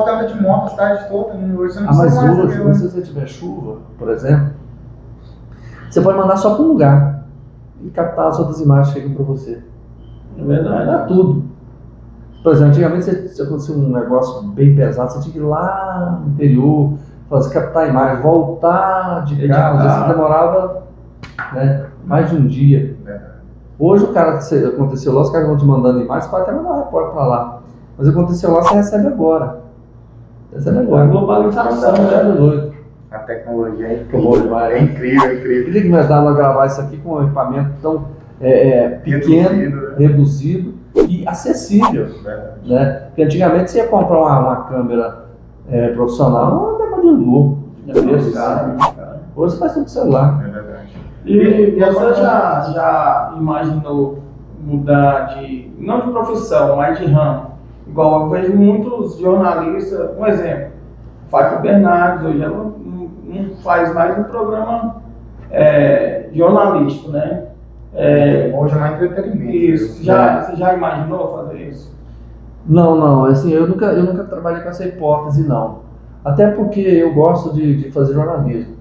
Tava de moto a cidade toda, né? Hoje você não Mas precisa mais hoje, daquilo, se você tiver chuva, por exemplo, você pode mandar só para um lugar e captar as outras imagens que chegam para você. É verdade. Dá tudo. Por exemplo, antigamente se acontecia um negócio bem pesado, você tinha que ir lá no interior, fazer, captar a imagem, voltar de carro, às vezes você demorava, né, mais de um dia. Hoje o cara, se aconteceu lá, os caras vão te mandando imagem, você pode até mandar um repórter para lá. Mas aconteceu lá, você recebe agora. Recebe A agora. globalização, né? Doido. A tecnologia é Bom incrível. demais, É incrível, é incrível. Queria que nós dava gravar isso aqui com um equipamento tão pequeno, reduzido e acessível. Né? Porque antigamente você ia comprar uma câmera profissional, não é de louco. Hoje você faz tudo com celular. É verdade. E você já imaginou mudar não de profissão, mas de ramo? Igual eu vejo muitos jornalistas, um exemplo, Fátima Bernardes, hoje ela não faz mais um programa jornalístico, né? Hoje é mais entretenimento. Isso. Você já imaginou fazer isso? Não, assim, eu nunca trabalhei com essa hipótese, não. Até porque eu gosto de fazer jornalismo.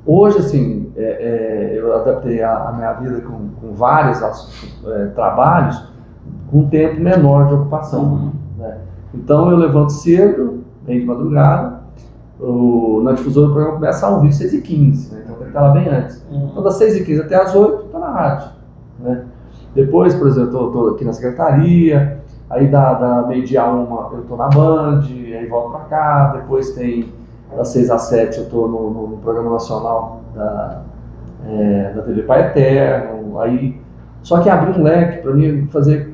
Hoje, assim, eu adaptei a minha vida com vários trabalhos com um tempo menor de ocupação. Né? Então eu levanto cedo, bem de madrugada, na difusora o programa começa ao vivo 6h15, né? Então tem que estar lá bem antes. Então das 6h15 até as 8h estou na rádio. Né? Depois, por exemplo, eu estou aqui na secretaria, aí da meio-dia a 1h eu estou na Band, aí volto para cá, depois tem das 6 às 7 eu estou no programa nacional da TV Pai Eterno, aí só que abrir um leque para mim fazer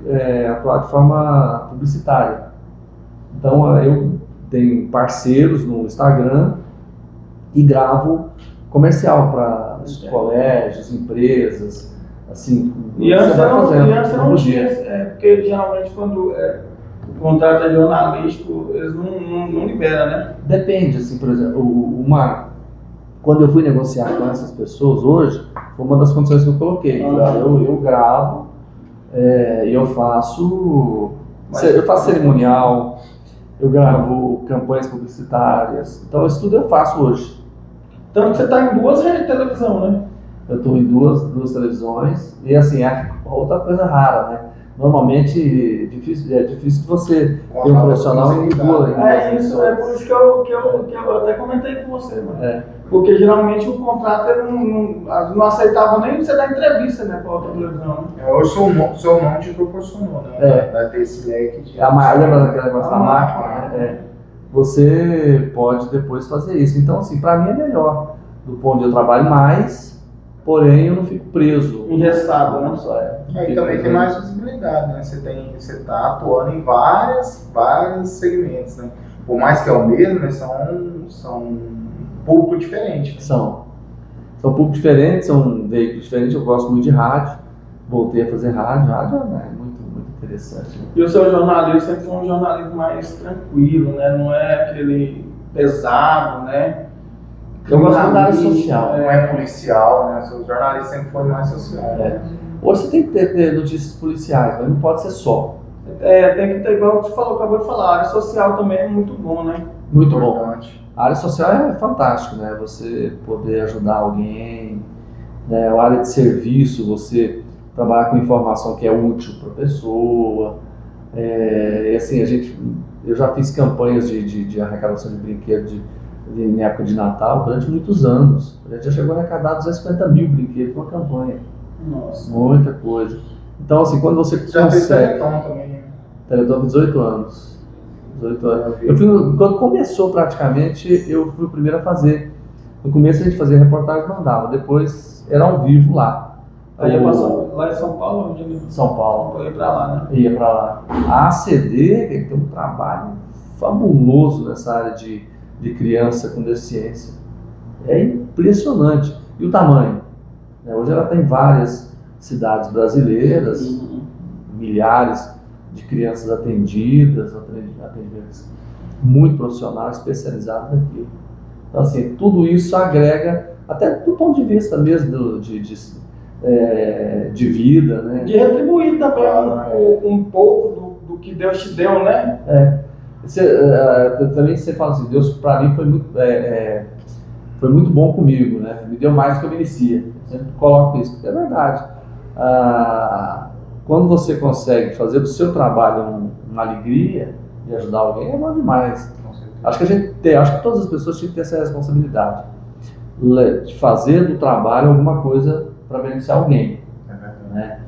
atuar de forma publicitária. Então eu tenho parceiros no Instagram e gravo comercial para colégios, empresas, assim. E antes você não tinha, porque geralmente quando o contrato é jornalístico, eles não liberam, né? Depende, assim, por exemplo, quando eu fui negociar com essas pessoas hoje, foi uma das condições que eu coloquei. Eu gravo e eu faço cerimonial, eu gravo campanhas publicitárias. Então isso tudo eu faço hoje. Então você está em 2 redes de televisão, né? Eu estou em duas televisões e assim, é outra coisa rara, né? Normalmente é difícil você ter um profissional em duas. É por isso que eu até comentei com você, mano. Porque geralmente o contrato não aceitava nem você dar entrevista, né, para outra televisão. Né? Hoje o seu nome te proporcionou, né? Vai ter esse leque de... Lembra daquele negócio da máquina? Né? Você pode depois fazer isso. Então, assim, para mim é melhor. Do ponto de eu trabalho mais, porém eu não fico preso. Engessado, né? E também tem mais visibilidade, né? Você está atuando em vários segmentos, né? Por mais que é o mesmo, mas são públicos diferentes. São públicos diferentes, são veículos diferentes. Eu gosto muito de rádio, voltei a fazer rádio é muito interessante. E o seu jornalismo sempre foi um jornalismo mais tranquilo, né? Não é aquele pesado, né? Eu gosto muito da área social. Não é policial, né? O jornalismo sempre foi mais social. Hoje você tem que ter notícias policiais, mas não pode ser só. Tem que ter, igual você acabou de falar, a área social também é muito bom, né? Muito bom. A área social é fantástico, né? Você poder ajudar alguém, né? A área de serviço, você trabalhar com informação que é útil para a pessoa. E assim, eu já fiz campanhas de arrecadação de brinquedos em época de Natal durante muitos anos. A gente já chegou a arrecadar 250 mil brinquedos com uma campanha. Nossa. Muita coisa. Então, assim, quando você já consegue... fez Teleton também. Teleton, 18 anos. Quando começou praticamente, eu fui o primeiro a fazer. No começo a gente fazia reportagem e mandava, depois era ao vivo lá. Aí ia passar lá em São Paulo? Onde São Paulo. Eu ia pra lá, né? Ia pra lá. A ACD tem um trabalho fabuloso nessa área de criança com deficiência. É impressionante. E o tamanho? Hoje ela tem várias cidades brasileiras, milhares de crianças atendidas muito profissional, especializado naquilo. Então, assim, tudo isso agrega, até do ponto de vista mesmo de vida, né? De retribuir também um pouco do que Deus te deu, né? Também você fala assim, Deus para mim foi muito bom comigo, né? Me deu mais do que eu merecia. Eu sempre coloco isso, porque é verdade. Quando você consegue fazer do seu trabalho uma alegria e ajudar alguém, é bom demais. Acho que todas as pessoas tinham que ter essa responsabilidade de fazer do trabalho alguma coisa para beneficiar alguém, né?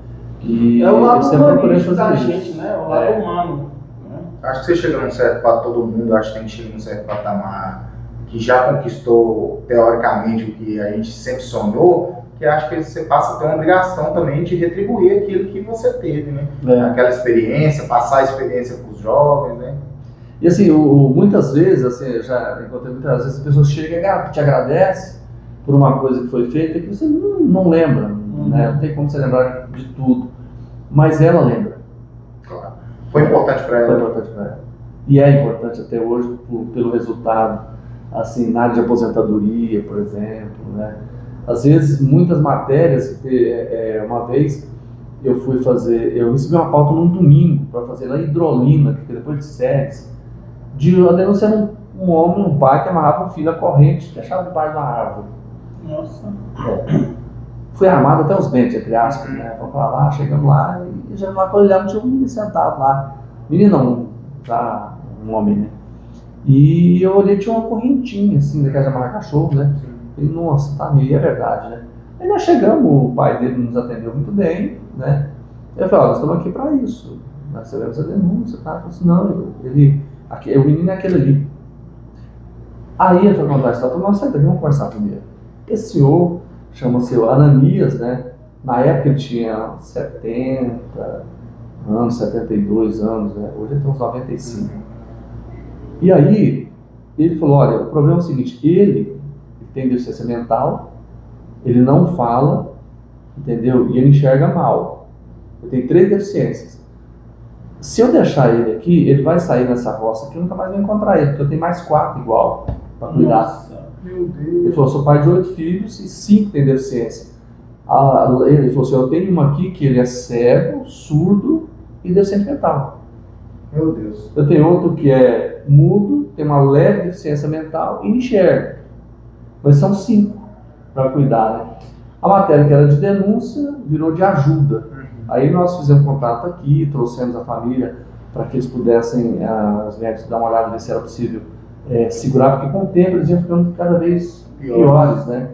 E é o lado humanista da gente, né? O lado humano. Né? Acho que você chega num certo patamar, todo mundo acho que tem que chegar num certo patamar que já conquistou teoricamente o que a gente sempre sonhou, que acho que você passa a ter uma obrigação também de retribuir aquilo que você teve, né? Aquela experiência, passar a experiência para os jovens, né? E assim, muitas vezes, assim, eu já encontrei muitas vezes, as pessoas chegam e te agradecem por uma coisa que foi feita que você não lembra, né? Não tem como você lembrar de tudo, mas ela lembra. Claro. Foi importante para ela. Foi importante para ela. E é importante até hoje pelo resultado, assim, na área de aposentadoria, por exemplo, né? Às vezes, muitas matérias, uma vez eu recebi uma pauta num domingo para fazer lá em Hidrolina, que depois de Séries, a denúncia era um pai que amarrava um filho à corrente, que achava debaixo da árvore. Nossa. Fui armado até os dentes, entre aspas, né? Vamos pra lá, chegamos lá, e já lá quando olhamos tinha um menino sentado lá. Menino não, já um homem, né? E eu olhei, tinha uma correntinha, assim, daquela de amarrar cachorro, né? Falei, nossa, tá meio, é verdade, né? Aí nós chegamos, o pai dele nos atendeu muito bem, né? Eu falei, nós estamos aqui para isso, nós recebemos a denúncia, tá? Eu falei assim, não, o menino é aquele ali. Aí ele falou, não, nós estamos sentando, vamos conversar primeiro. Esse senhor chama-se Ananias, né? Na época ele tinha 70 anos, 72 anos, né? Hoje ele tem uns 95. E aí ele falou, olha, o problema é o seguinte, ele tem deficiência mental, ele não fala, entendeu? E ele enxerga mal. Ele tem 3 deficiências. Se eu deixar ele aqui, ele vai sair nessa roça que eu nunca mais vou encontrar ele, porque eu tenho mais 4 igual para cuidar. Nossa, meu Deus. Ele falou, sou pai de 8 filhos e 5 têm deficiência. Ele falou assim, eu tenho uma aqui que ele é cego, surdo e deficiente mental. Meu Deus. Eu tenho outro que é mudo, tem uma leve deficiência mental e enxerga. Mas são 5 para cuidar, né? A matéria que era de denúncia virou de ajuda. Aí nós fizemos contato aqui, trouxemos a família para que eles pudessem, os médicos, dar uma olhada, ver se era possível segurar, porque com o tempo eles iam ficando cada vez piores, né?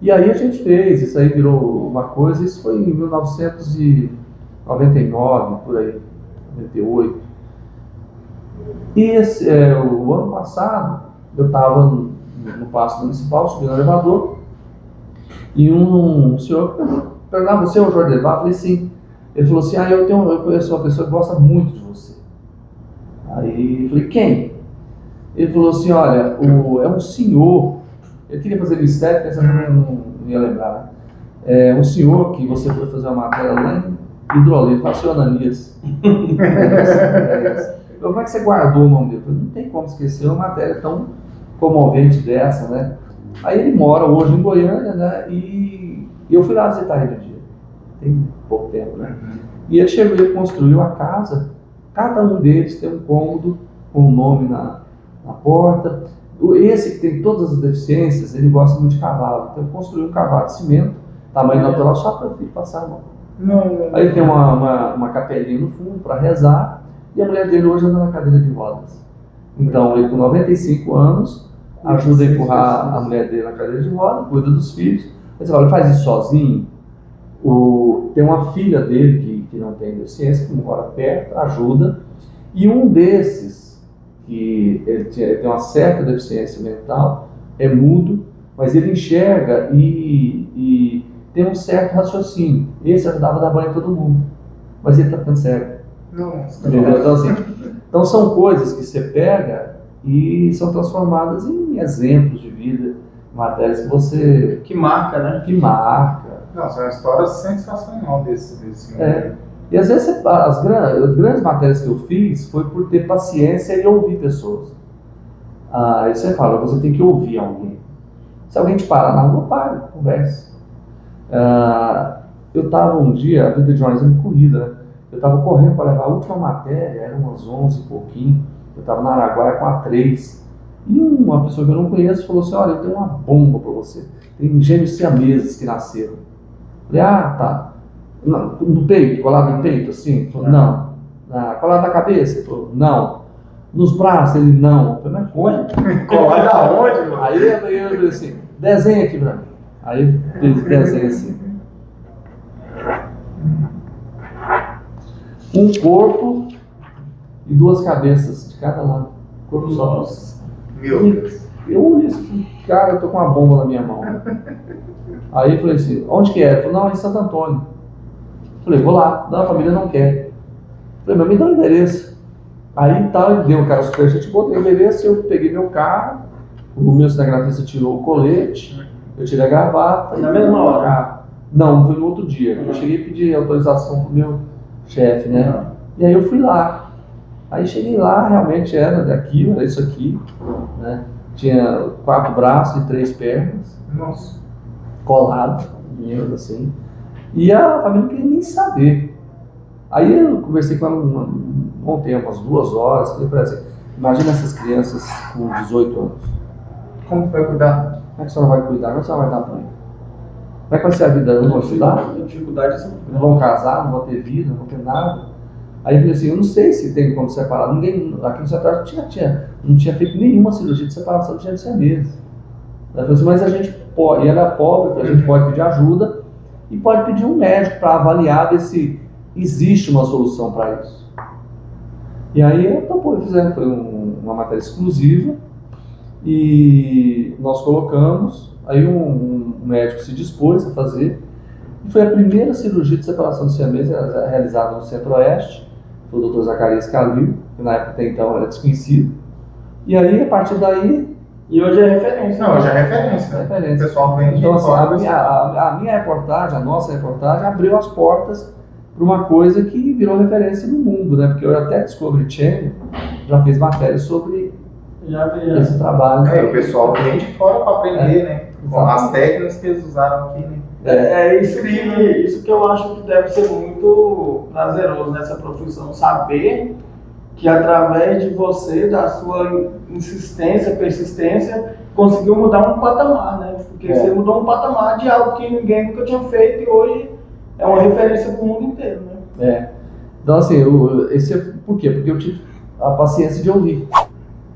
E aí a gente fez, isso aí virou uma coisa, isso foi em 1999, por aí, 98. E o ano passado, eu estava no Paço Municipal, subi no elevador, e um senhor perguntava, você é o Jorge Levar? Eu falei, sim. Ele falou assim, eu conheço uma pessoa que gosta muito de você. Aí eu falei, quem? Ele falou assim, olha, é um senhor, eu queria fazer mistério, pensando que eu não ia lembrar, né? É um senhor que você foi fazer uma matéria lá em Hidrolina, falou, senhor Ananias. Como é que você guardou o nome dele? Eu falei, não tem como esquecer uma matéria tão comovente dessa, né? Aí ele mora hoje em Goiânia, né? E eu fui lá visitar ele um dia, tem pouco tempo, né? E ele chegou e construiu a casa, cada um deles tem um cômodo com o nome na porta. Esse que tem todas as deficiências, ele gosta muito de cavalo, então ele construiu um cavalo de cimento, tamanho natural, só para o filho passar a mão. Aí ele tem uma capelinha no fundo para rezar, e a mulher dele hoje anda na cadeira de rodas. Então ele com 95 anos, ajuda a empurrar a mulher dele na cadeira de rodas, cuida dos filhos. Mas ele faz isso sozinho. Tem uma filha dele que não tem deficiência, que mora perto, ajuda. E um desses, que ele tem uma certa deficiência mental, é mudo, mas ele enxerga e tem um certo raciocínio. Esse ajudava a dar banho em todo mundo, mas ele está ficando cego. Então são coisas que você pega e são transformadas em exemplos de vida, matérias que você... Que marca, né? Que marca. Não, são uma história sensacional desse momento. E às vezes as grandes matérias que eu fiz foi por ter paciência e ouvir pessoas. Aí você fala, você tem que ouvir alguém. Se alguém te parar na rua, para, converse. Eu estava um dia, a vida de jornalismo é corrida, né? Eu estava correndo para levar a última matéria, eram umas 11 e pouquinho, Eu estava na Araguaia com a 3. E uma pessoa que eu não conheço falou assim, olha, eu tenho uma bomba para você. Tem gêmeos siameses que nasceram. Eu falei, ah, tá. No peito, colado no peito, assim? Ele falou, não. Colado na cabeça? Ele falou, não. Nos braços? Ele, não. Eu falei, mas como? Colado aonde, mano? Aí eu falei assim, desenha aqui pra mim. Aí ele fez desenho assim. Um corpo e 2 cabeças de cada lado. Corpo só. Nossa. Meu Deus. Eu olhei assim, cara, eu tô com uma bomba na minha mão. Aí eu falei assim, onde que é? Ele falou, não, é em Santo Antônio. Eu falei, vou lá. Não, a família não quer. Eu falei, mas me dá o endereço. Aí tal, ele deu um cara super gente, botei o endereço, eu peguei meu carro, o meu cinegrafista tirou o colete, eu tirei a gravata. Na mesma hora? Não, foi no outro dia. Eu cheguei a pedir autorização pro meu chefe, né? E aí eu fui lá. Aí cheguei lá, realmente era daquilo, era isso aqui, né? Tinha 4 braços e 3 pernas, Nossa. colado, dinheiro assim. E a família não queria nem saber. Aí eu conversei com ela um bom tempo, umas 2 horas, falei pra ela assim, imagina essas crianças com 18 anos. Como que vai cuidar? Como é que a senhora vai cuidar? Como é que a senhora vai dar banho? Como é que vai ser a vida? Eu não vou estudar? Dificuldades Não vão casar, não vão ter vida, não vão ter nada. Aí eu falei assim, eu não sei se tem como separar. Ninguém, aqui no Centro não tinha feito nenhuma cirurgia de separação de gêmeos siameses. Ela falou assim, mas a gente pode, e ela é pobre, a gente pode pedir ajuda e pode pedir um médico para avaliar ver se existe uma solução para isso. E aí fizemos, foi uma matéria exclusiva e nós colocamos, aí um médico se dispôs a fazer, e foi a primeira cirurgia de separação de siameses realizada no Centro-Oeste, foi o Dr. Zacarias Calil, que na época até então era desconhecido, e aí a partir daí... E hoje é referência. Não, hoje é referência. É referência. O pessoal vem de então, assim, fora. a minha reportagem, a nossa reportagem, abriu as portas para uma coisa que virou referência no mundo, né? Porque eu até Discovery Channel já fez matéria sobre esse trabalho. É, o pessoal vem de fora para aprender, né? Com as Exatamente. técnicas que eles usaram aqui, né? Isso que eu acho que deve ser muito prazeroso nessa profissão, saber que através de você, da sua insistência, persistência, conseguiu mudar um patamar, né? Porque você mudou um patamar de algo que ninguém nunca tinha feito e hoje é uma referência para o mundo inteiro, né? Então assim, por quê? Porque eu tive a paciência de ouvir.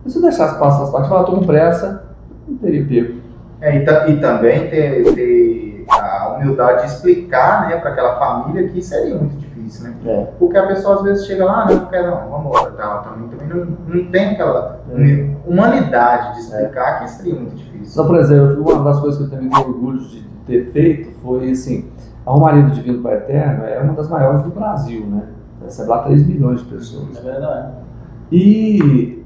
Se eu deixasse passar as partes, estou com pressa, não teria pego. E também ter a humildade de explicar, né, para aquela família que seria muito difícil, né? Porque a pessoa às vezes chega lá, não quer não, vamos embora, também não tem aquela humanidade de explicar que seria muito difícil. Então, por exemplo, uma das coisas que eu também tenho orgulho de ter feito foi assim, a Romaria do Divino Pai Eterno é uma das maiores do Brasil, né? Recebe lá 3 milhões de pessoas. É verdade. E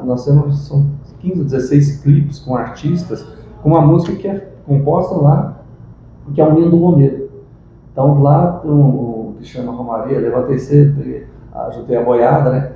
nós temos são 15 ou 16 clipes com artistas, com uma música que é composta lá, que é o Hino do Romeiro. Então lá, o que chama Romaria, levantei cedo, juntei a boiada, né?